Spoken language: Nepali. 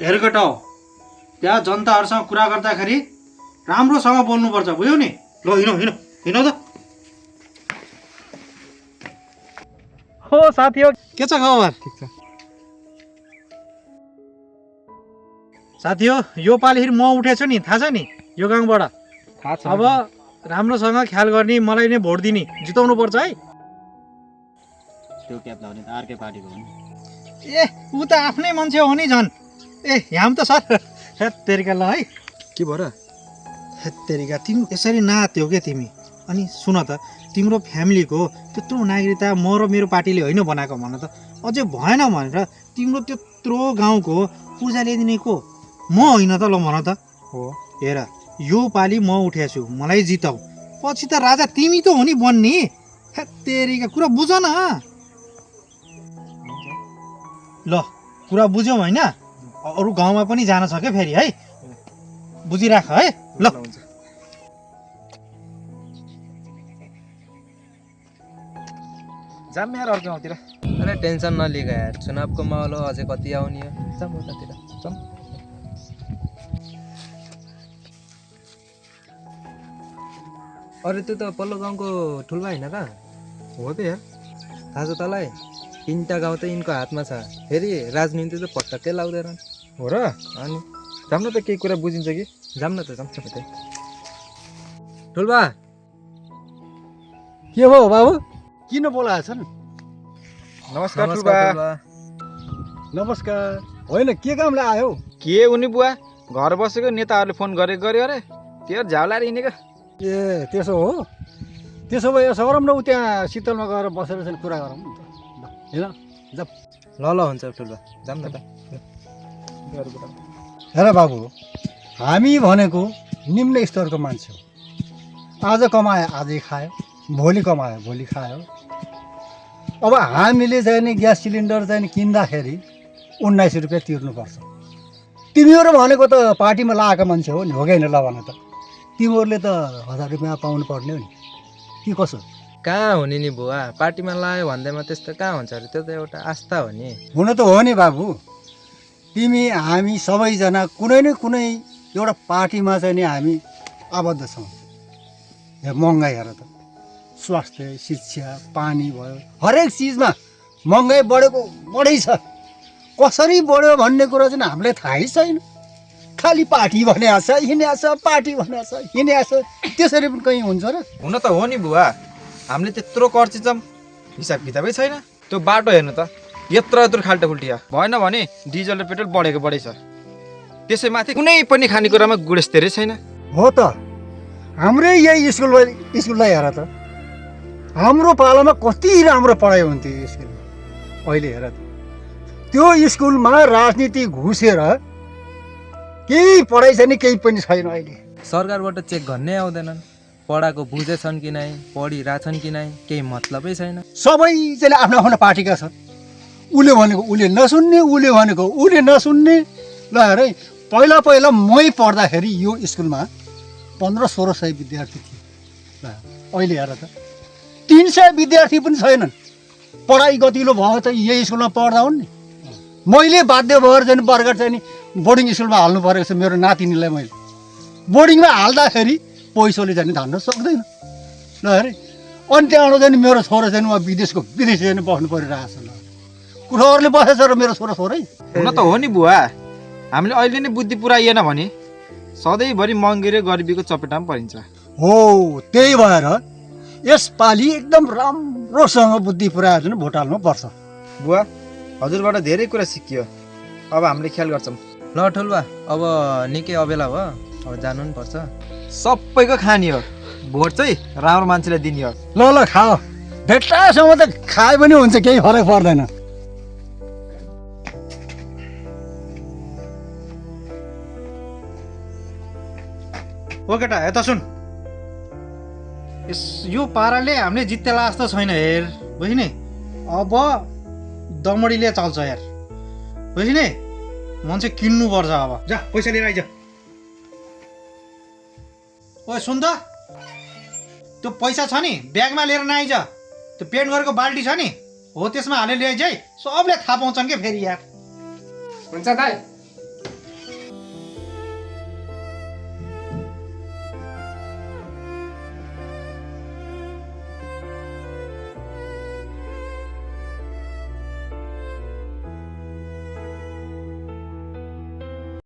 हेर केटा हो, त्यहाँ जनताहरूसँग कुरा गर्दाखेरि राम्रोसँग बोल्नुपर्छ, बुझ्यौ नि? ल हिँड त। हो साथी हो, के छ खबर? ठिक छ साथी हो, यो पालि म उठेछु नि, थाहा छ नि यो गाउँबाट। थाहा छ। अब राम्रोसँग ख्याल गर्ने, मलाई नै भोट दिने, जिताउनु पर्छ है। त्यो क्याब लाउने त अर्कै पार्टीको हो नि। ए ऊ त आफ्नै मान्छे हो नि झन्। ए यहाँ त सर हेत्तेरिका ल है। के भयो र? हेत्तेरिका तिमी यसरी नाच्यौ के तिमी? अनि सुन त, तिम्रो फ्यामिलीको त्यत्रो नागरिकता म र मेरो पार्टीले होइन बनाएको भन त। अझै भएन भनेर तिम्रो त्यत्रो गाउँको पूजा ल्याइदिने को? म होइन त, ल भन त। हो हेर, यो पालि म उठेछु, मलाई जिताऊ, पछि त राजा तिमी त हो नि बन्ने। हेत्तेरिका कुरा बुझ न। ल कुरा बुझ्यौ होइन? अरू गाउँमा पनि जान छ क्या फेरि है, बुझिराख है। ल हुन्छ। जाम यार अर्को गाउँतिर। अरे टेन्सन नलिग यार, चुनावको माहौल हो, अझै कति आउने हो। जाम उतातिर जाम। अरे त्यो त पल्लो गाउँको ठुल्बा होइन त? हो त यार। थाहा छ तँलाई? 3टा गाउँ त यिनको हातमा छ। फेरि राजनीति त पटक्कै लाउँदैनन्। हो र? अनि जाम न त, केही कुरा बुझिन्छ कि? जाम न त, जाम त्यतै। ठुल्बा के भयो बाबु, किन बोलाएछन्? नमस्कार नमस्कार ठुल्बा। ठुल्बा। नमस्कार। होइन, के कामले आयो? के उनी बुवा घर बसेको नेताहरूले फोन गरेको गऱ्यो अरे, त्यो झाउलाएर हिँडेको। ए त्यसो हो? त्यसो भए यसो गरौँ न, ऊ त्यहाँ शीतलमा गएर बसेर चाहिँ कुरा गरौँ न त। ल हेर जा। ल हुन्छ ठुल्बा, जाम न त। हेर बाबु, हामी भनेको निम्न स्तरको मान्छे हो। आज कमायो आजै खायो, भोलि कमायो भोलि खायो। अब हामीले चाहिँ नि ग्यास सिलिन्डर चाहिँ नि किन्दाखेरि 19 रुपियाँ तिर्नुपर्छ। तिमीहरू भनेको त पार्टीमा लागेको मान्छे हो नि, हो कि होइन? ल भन त, तिमीहरूले त 1000 रुपियाँ पाउनु पर्ने हो नि कि कसो? कहाँ हुने नि बुवा, पार्टीमा लायो भन्दैमा त्यस्तो कहाँ हुन्छ अरे? त्यो त एउटा आस्था हो नि। हुन त हो नि बाबु, तिमी हामी सबैजना कुनै न कुनै एउटा पार्टीमा चाहिँ नि हामी आबद्ध छौँ। यहाँ महँगाइ हेर त, स्वास्थ्य, शिक्षा, पानी भयो, हरेक चिजमा महँगाइ बढै छ। कसरी बढ्यो भन्ने कुरो चाहिँ हामीलाई थाहै छैन। खालि पार्टी भनेको छ, हिँडेको छ, पार्टी भनेको छ, हिँडेको छ। त्यसरी पनि कहीँ हुन्छ र? हुन त हो नि बुवा, हामीले त्यत्रो कर चिन्छौँ, हिसाब किताबै छैन। त्यो बाटो हेर्नु त, यत्रो खाल्टो खुल्टिया भएन भने डिजल र पेट्रोल बढेको छ। त्यसैमाथि कुनै पनि खानेकुरामा गुणस्तरै छैन। हो त, हाम्रै यही स्कुललाई हेर त, हाम्रो पालामा कति राम्रो पढाइ हुन्थ्यो स्कुलमा। अहिले हेर त, त्यो स्कुलमा राजनीति घुसेर केही पढाइ छैन, केही पनि छैन। अहिले सरकारबाट चेक गर्नै आउँदैनन्, पढाएको बुझेछन् कि नै, पढिरहेछन् कि नै, केही मतलबै छैन। सबै चाहिँ आफ्नो आफ्नो पार्टीका छन्। उसले भनेको उसले नसुन्ने, उसले भनेको उसले नसुन्ने। ल हेर है, पहिला मै पढ्दाखेरि यो स्कुलमा 1500-1600 विद्यार्थी थिए। ल अहिले हेर त, 300 विद्यार्थी पनि छैनन्। पढाइ गतिलो भयो त यही स्कुलमा पढ्दा हुन् नि। मैले बाध्य भएर चाहिँ बर्गर चाहिँ नि बोर्डिङ स्कुलमा हाल्नु परेको छ मेरो नातिनीलाई। मैले बोर्डिङमा हाल्दाखेरि पैसोले चाहिँ धान्न सक्दैन। ल हेरे, अनि त्यहाँबाट चाहिँ मेरो छोरो चाहिँ उहाँ विदेश चाहिँ बस्नु परिरहेको छ। ल कुरोहरूले बसेछ र मेरो छोरै। हुन त हो नि बुवा, हामीले अहिले नै बुद्धि पुऱ्याइएन भने सधैँभरि महँगी र गरिबीको चपेटामा परिन्छ। हो, त्यही भएर यसपालि एकदम राम्रोसँग बुद्धि पुऱ्याएर चाहिँ भोट हाल्नु पर्छ। बुवा हजुरबाट धेरै कुरा सिकियो, अब हामीले ख्याल गर्छौँ। ल ठुल्बा, अब निकै अबेला भयो, अब जानु पनि पर्छ। सबैको खानी हो, भोट चाहिँ राम्रो मान्छेलाई दिने हो। ल खाओ, भेट्टासम्म त खाए पनि हुन्छ, केही फरक पर्दैन। ओ केटा, यता सुन। यो पाराले हामीले जित्तेला जस्तो छैन हेर, बुझ्ने? अब दमडीले चल्छ यार, बुझ्ने? मान्छे किन्नु पर्छ। अब जा पैसा लिएर आइज। ओ सुन त, त्यो पैसा छ नि ब्यागमा लिएर नआइज। त्यो पेन्ट गरेको बाल्टी छ नि, हो त्यसमा हालेर ल्याइज है, सबले थाहा पाउँछन् क्या फेरि यार। हुन्छ दाइ।